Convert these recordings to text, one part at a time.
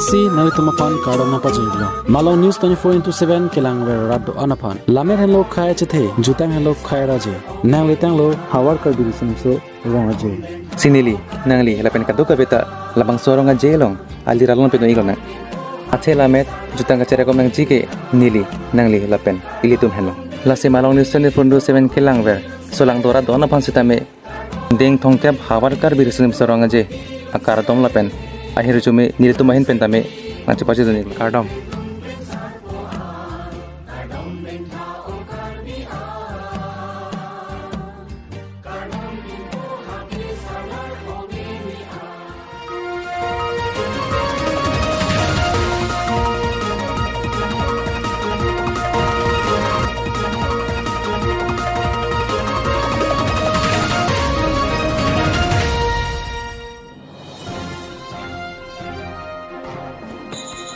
Si nari tumapan kardon napa jenglo. Malo news 24/7 kelang ver rado anapan. Lamer hello khai chethe jutang hello khai raje. Nang letang lo hawar kar diri simse rong aje. Sinili nangli lapen kadu kabeta labang sorong ajelong ali ralon pe no igona. Ache lamet jutang kacere kom nang jike nili nangli lapen ilitum hello. Lase malong news 24/7 kelang ver solang dora dona pan sitame deng thongkep hawar kar diri simse rong aje akar dom lapen akhir cumi nil tu mahin pentame nanti pasti tu nil kardom.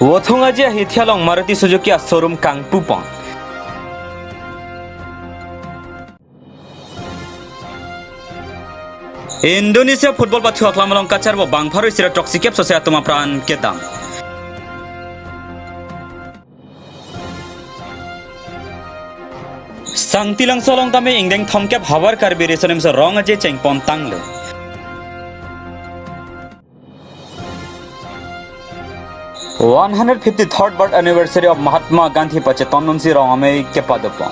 Wothungaja hithialong Maruti Suzuki showroom Kangpupong. Indonesia football bathu aklamalong kacar bo bangpharu sira toxicap sose atuma pran ketam. Sangtilang solong tame ingdeng thomkap hawar karbiri sonem so rong aje chengpon tanglo. One 153rd birth anniversary of Mahatma Gandhi Pachetonunsi Rongame Kepadapa.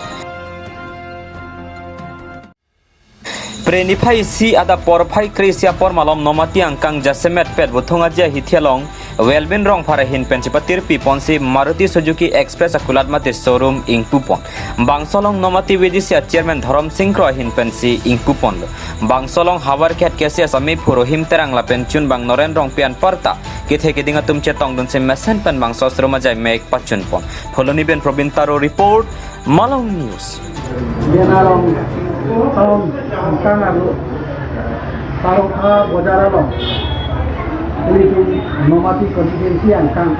Prenifai si ada porfai krisia por malom nomati angkang jasemet pet buthungaja hithialong Welbin rong para hin pensipatir piponsi Maruti Suzuki Express akulat mate showroom ingpupon. Bangsolong nomati wedisia chairman Dharam Singh Kro hin pensi ingpupon. Bangsolong hawar ket kesia sami purohim terang la penchun bang noren rong pian parta. Kithe kedinga tumche tong dun se mesen pen bang sosroma jai mek pachun pon. Foloni ben Probintaro report Malong News. Denarong tahun angkang alu tarung bojaralong. Ini tu nomati konstituensi angkang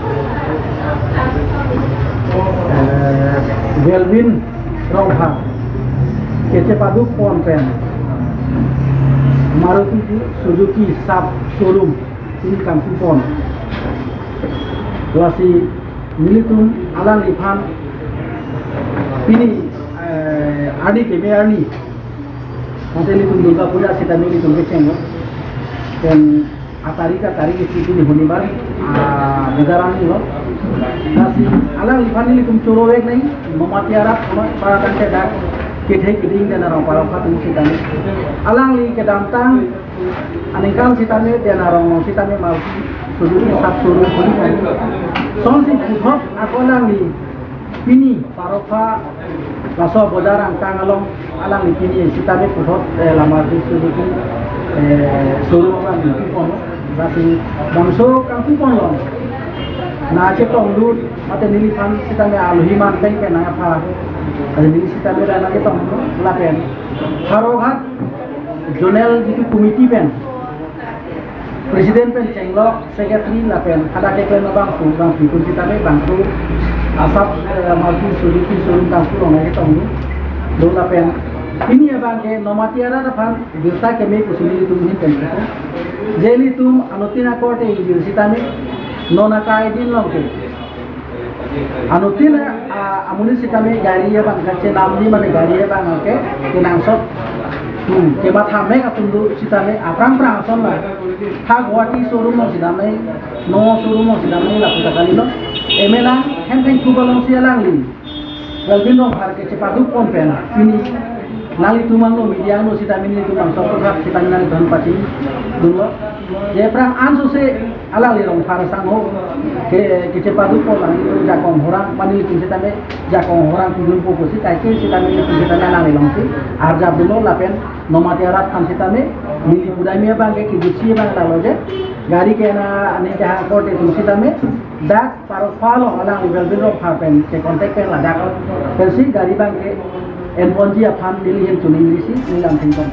Welbin Rongha Kece Paduk Ponpen Maruti Suzuki Sub Showroom in Kangpupong Wasi Militum Alang Lipan Pini Adi Keme Arni Nanti Litum Durga Puja Sita Militum Keceng dan Atarika tarik itu di Hunibar, negara ni loh. Nasi alang lipan ini tum corowek nih, memati Arab, para kan kedak, kedai keding dan orang para fatum sitane. Alang li kedamtang, anengkal sitane dan orang sitane mau Suzuki sab suruh Hunibar. Sonsi puthok aku alang li, pini parofa, laso bojarang kangalong alang li pini sitane puthok lamar di Suzuki. Suruh orang di Kangpupong, basi bangso Kangpupong loh. Nah cekong dulu, mata nilipan kita ni aluhiman bengke nang apa, ada nili kita ni dah nak kita lapen. Harohat, Jonel itu komiti pen, presiden pen cenglok, sekretari lapen. Ada kepen bangku pun kita ni bangku asap Maruti Suzuki Showroom Kangpupong nang kita dulu lapen. Ini ya bang, nomati ada apa? Juta kami kusini itu mungkin kan? Jadi itu anutina kote ini sitame nona kai din loh ke? Anutina amuni sitame gari ya bang, kacce namni mana gari ya bang, oke? Kenangsot, kebat hame katundu sitame aprang son lah. Hak wati showroom sitame, no showroom sitame lah kita kali lo. Emela henteng kubalong sialang li. Welbin dong harga cepaduk kompen ini. Nali tumang lo media lo sita mini tumang sokak sita nali tuhan pacin dulu. Jadi perang ansu se ala lirong parasan ho ke cepadu polang itu jakong orang mani itu sita me jakong orang tudun popo sita ke sita mini itu sita nali long si arjab dulu lapen nomati arat kan sita me mili budai me bang ke kibuci bang talo je gari ke na ane jaha kote itu sita me dak paro falo ala level biro papen ke kontak pen lah dak versi gari bang ke Enponji apam dilihat tuning lisi nilang tingkong.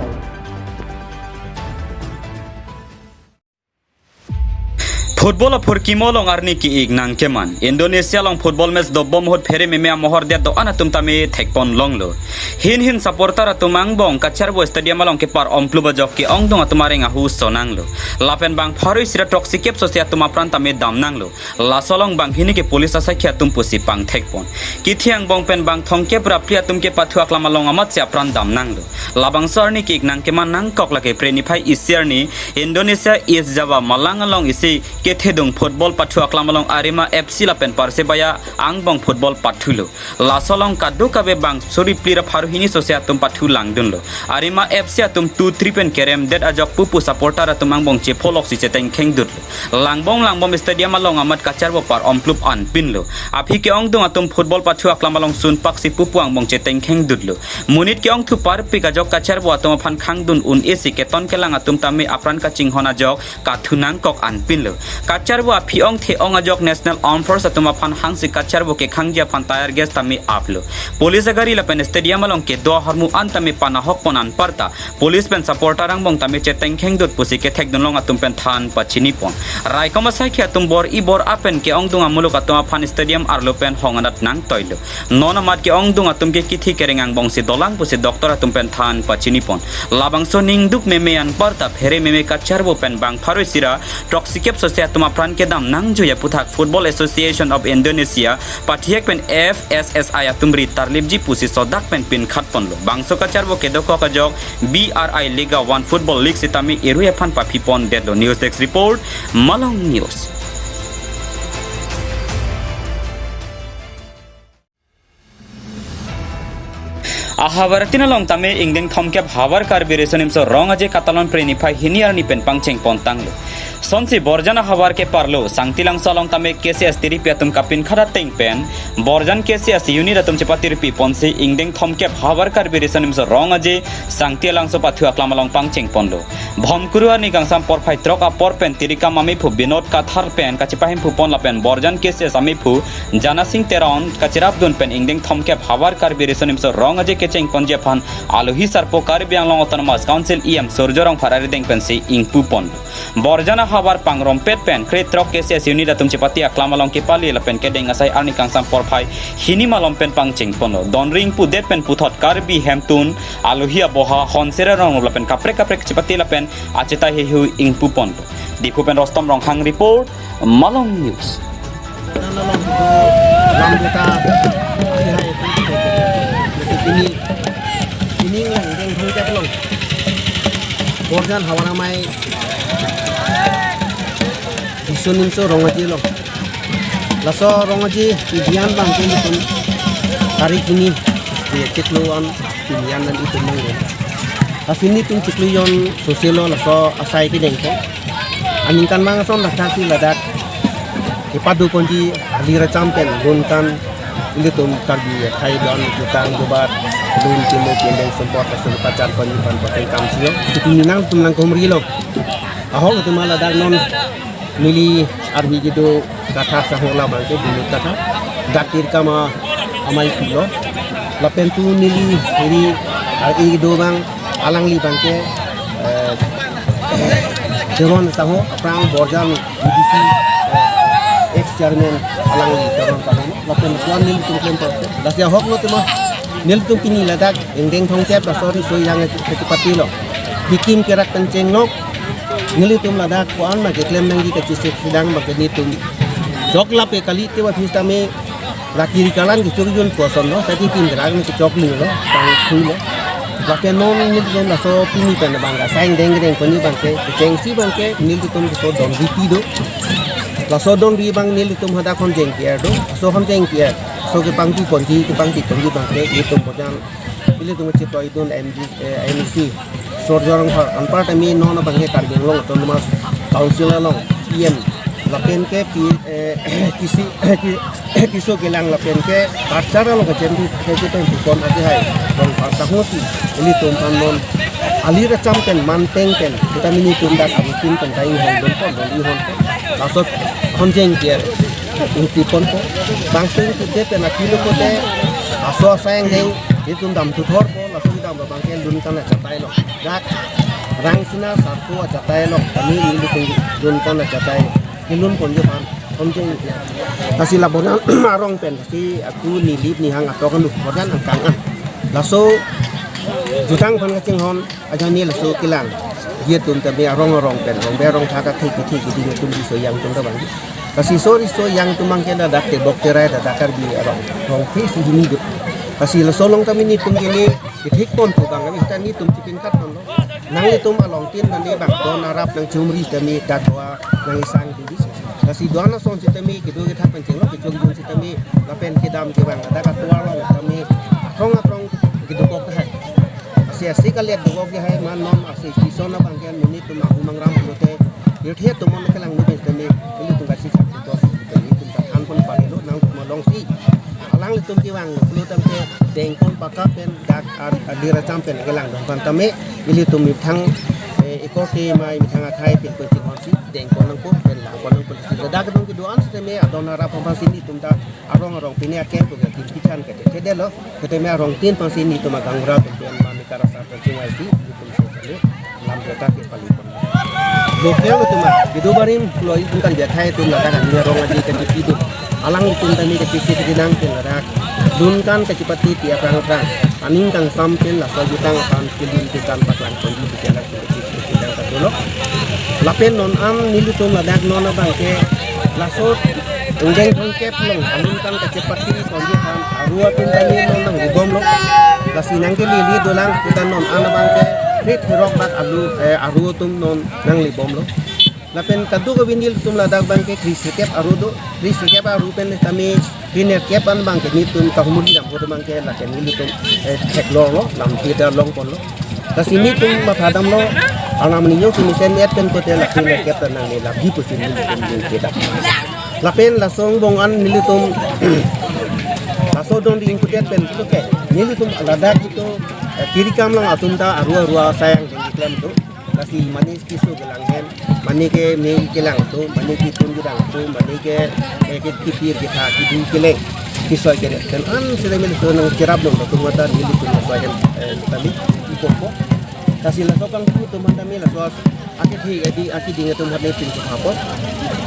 Football of Purkimo long arni ki ignang keman. Indonesia long football match do bom hot phere meme mohor dia do anatum tame thekpon long lo. Hin supporter atumang bong kacharbo stadium long ke par omplu bajok ki ong dong atumareng ahu sonang lo. Lapen bang pharu sira toxic kep sosia tuma pranta me damnang lo. Lasolong bang hini ke police asa khia tum pusi pang thekpon. Ki thiang bong pen bang thongke praplia tum ke pathu aklama long amat sia pran damnang lo. Labang sarni ki ignang keman nang kok lake preniphai isiarni Indonesia is Java malang long isi Kethedung football pathu aklamalong Arema FC lapen Persebaya angbong football pathulo lasolong kadu kabe bang sori plira pharuhini sosia tum pathu langdunlo Arema FC atum 2-3 pen kerem det ajok pupu supporter atum angbong che pholok si cheteng khengdut langbom stadium along amat kacharbo par omplup an pinlo aphi ke ong dung atum football pathu aklamalong sun paksi pupu angbong cheteng khengdutlo munit ke ong thu par pi ajok kacharbo atum phan khangdun un esi keton kelang atum tami apran ka chinghona jok kathunang kok an pinlo Kacharbo apiong the ong ajok National Armed Force atuma phan hangsi kacharbo ke khangja phan tayar gas tami aplo police agari lapen stadium along ke do harmu antami pana hok ponan parta police pen supporter ang bong tami cheteng khengdut pusi ke thek dunlong atum pen than pachini pon rai koma sai khe atum bor ibor apen ke ong dunga muluk atuma phan stadium arlo pen honganat nang toilo nona mat ke ong dunga atum ke kithi kerengang bong si dolang pusi doctor atum pen than pachini pon labang so ningduk memean parta phere meme kacharbo pen bang pharu sira toxic sosia tuma pran ke dam nang juya puthak Football Association of Indonesia pathiek pen FSSI atumri tarlibji pusi sodak pen pin khatpon lo bangso kacharbo ke doko kajok BRI Liga 1 Football League sitami erue phan papipon dedlo news desk report Malong News Ahawaratina long tame ingdeng thomke bhavar kar beresonim so rong aje katalon preniphai hiniar ni pen pangcheng pontang lo sonsi borjana havar ke parlo sangtilang solong tame kcs tiri piatum kapin khara teng pen borjan kcs unit atum chepatir pi ponsi ingdeng thomke bhavar kar beresonim so rong aje sangtilang so pathu aklamalong pangcheng ponlo bhomkurua ni gangsam por phai trok a por pen tirika mami phu binod kathar pen kachipahim phu pon la pen borjan kcs ami phu jana sing teron kachirap dun pen ingdeng thomke bhavar kar beresonim so rong aje cheng ponje phan aluhi sarpo kar biang long autonomous council em sorjorong pharari deng pensi ingpu pon borjana habar pangrom pet pen kretrok kcs unit atum chepati aklamalong ke pali la pen ke deng asai arni kangsam por phai hini malom pen pangcheng pono don ring pu det pen puthot kar bi hemtun aluhi aboha honsera rong la pen kapre chepati la pen acheta he hu ingpu pon dipu pen rostom rong hang report Malong News ini yang thongke pelong borjan hawana mai isunin so rongaji lo laso rongaji pidian bang pun hari ini di cikluan pidian dan itu manggo asini tung cikluyon sosialo laso asai ki dengko aningkan mang son la kasi ladak ipadu konji alira champion gunkan ini tum karbi khai don jutang gobat dun timo kendeng support asal pacar panipan pakai kamsio itu minang tumlang komri lo ahok itu malah dak non mili arbi gitu kata sahola bangke dulu kata gatir kama amai kilo lapen tu nili ini arbi gitu bang alang li bangke jeron saho prang borjan BDC ex chairman alang li jeron saho lapen kuan nili tu kento dasya hok lo tu mah nil tu kini ladak endeng thongkep la sorry so yang ketipati lo bikin kerak kenceng nok nili tum ladak kuan ma ke klem nangi ke cisik sedang ba ke nitum jok la pe kali te wa fista me rakiri kalan ke curjun poson no tadi tin gerak ke jok ni lo tang khu lo la ke non nil don la so pini pen bangga saing deng poni bangke jeng si bangke nil tum so don ripi do la so don ri bang nil tum hada kon jeng kier do so hom jeng kier so ke pangti konji ke pangti konji bangke itu bojan pilih tu macam tu itu MNC sorjorong anpar kami non bangke karbing long tu mas council long PM lapen ke kisi kiso gelang lapen ke acara lo kejendi ke tu kon aja hai long pasang si ini tu non alira champion manteng ken kita mini tundak abutin pentai hong don pon don hong lasot honjeng kier inti pon ko bangsen tu te na kilo ko te aso sayang deng itu dam tu thor ko lasu dam bangkel dun kana chatai lo dak rang sina sarko chatai lo kami ni dun kana chatai nilun pon je pan pon je kasi laboran arong pen kasi aku nilip ni hang atau kan bodan angkang an laso jutang pan kacing hon aja ni laso kilang dia tum tapi arong pen rong berong thaka thik di tum di so yang tum ta bang kasi so yang tumang kena dak te boktera da dakar bi arong rong thi si ni du kasi laso long tami ni tum gini thik pon tu bang ni tan ni tum cipin kat pon nang ni tum along tin nan ni bang don arab nang chumri tami dakwa nang isang di kasi doana son sitami kidu kita penceng lo kicung jun sitami lapen kidam kibang ada katua lo kami aprong kidu kok hai asi kaliat do kok hai man non asi kisona bangkian muni tu mahu mangram lote yethe tu mon kelang ni sitami ini tu kasi sak tu ini tu tan pon pale lo nang molong si alang tum kiwang lu tam ke deng pon pakap pen dak adira champion kelang don pantame ili tum thang ikote mai thang akai pen ko si konsi deng pon nang ko pen la pon nang ko dak dong ki doan sitame adona ra pon sini tum ta arong pinia ken ko ke kitan ke tede lo kete me arong tin pon sini tum agang ra pen mami karasa pen ai di tum se lam data ke pali pon Dokter tu mah, itu barim loi bukan dia thai tu nggak kan dia rong aja ke itu. Alang itu tadi ke sisi ke dinang tu nggak dunkan ke cepati tiap orang aning kang sampen lah so jutang akan kilin tikan paklan kondi bicara ke sisi sidang dulu. Lapen non am nilu tu nggak non abang ke lasot undeng kongkep long aning kang ke cepati kondi kan arua pintani non nang gom lo. Lasinang ke lili dolang kita non an abang ke fit herok bat aru tum non nang li bom lo lapen kadu ko binil tum ladak bang ke krisikep aru pen kami diner kep an bang ke ni tum ka humuri dam ko bang ke la ken ni tum tek lo lam kita long kon lo ta sini tum ma thadam lo anam ni yo sini sen et pen ko te la diner kep nang ni la bi ko sini tum kita lapen la song bong an ni tum la so don di inkutet pen ko ke ni tum ladak itu kiri kam lang atunta arua sayang di klaim tu kasi manis kisu gelang hen mani ke me kelang tu mani ki tun judang tu mani ke kipir kita kidu keleng kisoi ke dan an sila mil tu nang kirap dong tu mata ni tu so hen tadi ikoko kasi la sokang tu mata mi la so aki ding tu hat ne pin ko hapot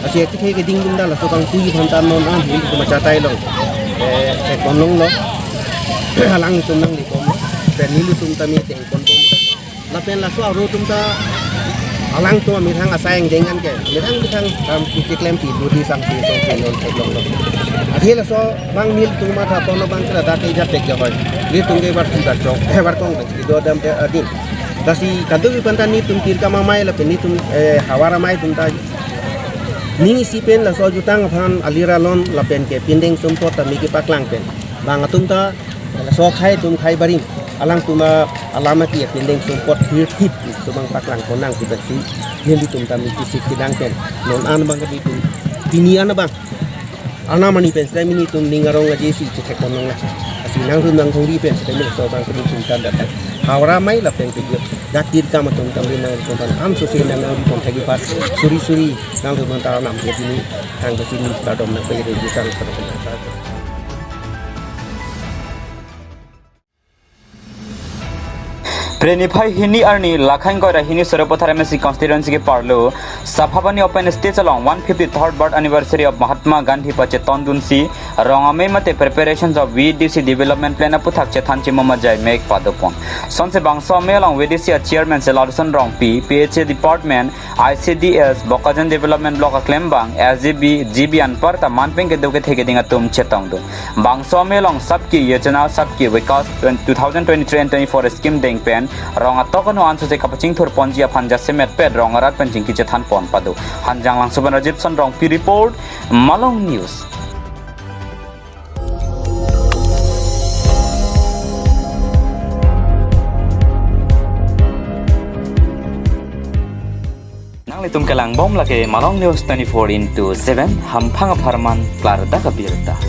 kasi aki ke ding ding la sokang tu bhantan non an hi ko macha tai long konlong lo halang tu nang di kom nilu tum tami teng kon bom lapen la so ro tum ta alang tu mi thang asayang dengan ke mi thang tam ki klem pi budi sang pi so ke non thek long lo athi la so bang nil tum ma tha ton bang kra ta ke ja tek ja hoy li tum ge bar tum ta chok bar kong ki do dam te adin dasi kadu bi pantan ni tum tir ka mamai la pen ni tum hawara mai tum ta ni si pen la so jutang phan alira lon la pen ke pindeng sumpot ta mi ki paklang pen bang atum ta la so khai tum khai barim alang tuma alama ki pendeng support hit subang paklang konang kita si nili tum tam ki sidang pen non an bang di tum pini an bang ana mani pen sai mini tum ningarong aje si cek konong la asinang rum nang thori pen sai mi so bang ki tum tan datang hawra mai la pen ki dakir kam tum tam rin nang kon am so sin nang di kon thagi pat suri nang rum ta nam ye ini hang ke sini ta dom na pe re di sang ta Prenify hini arni lakhain goira hini Soropothara MSC constituency ke parlo Saphabani open stage along 153rd birth anniversary of Mahatma Gandhi pache tondunsi rongame mate preparations of VDC development plan aputhak chethan chimama jai make padopon sonse bangso me along VDC chairman Selarson Rong P PHA department ICDS Bokajan development block klembang SGB GB anpar ta manpeng ke doke theke dinga tum chetang do bangso me along sabki yojana sabki vikas 2023 and 24 scheme deng pen ronga tokano ansu se kapaching thur ponjia phanja semet ped rongarat penjing ki chethan pon padu hanjang lang suban Rajib Son Rong P report Malong News nang litum kelang bom lake Malong News 24/7 ham phanga pharman klar da kabirta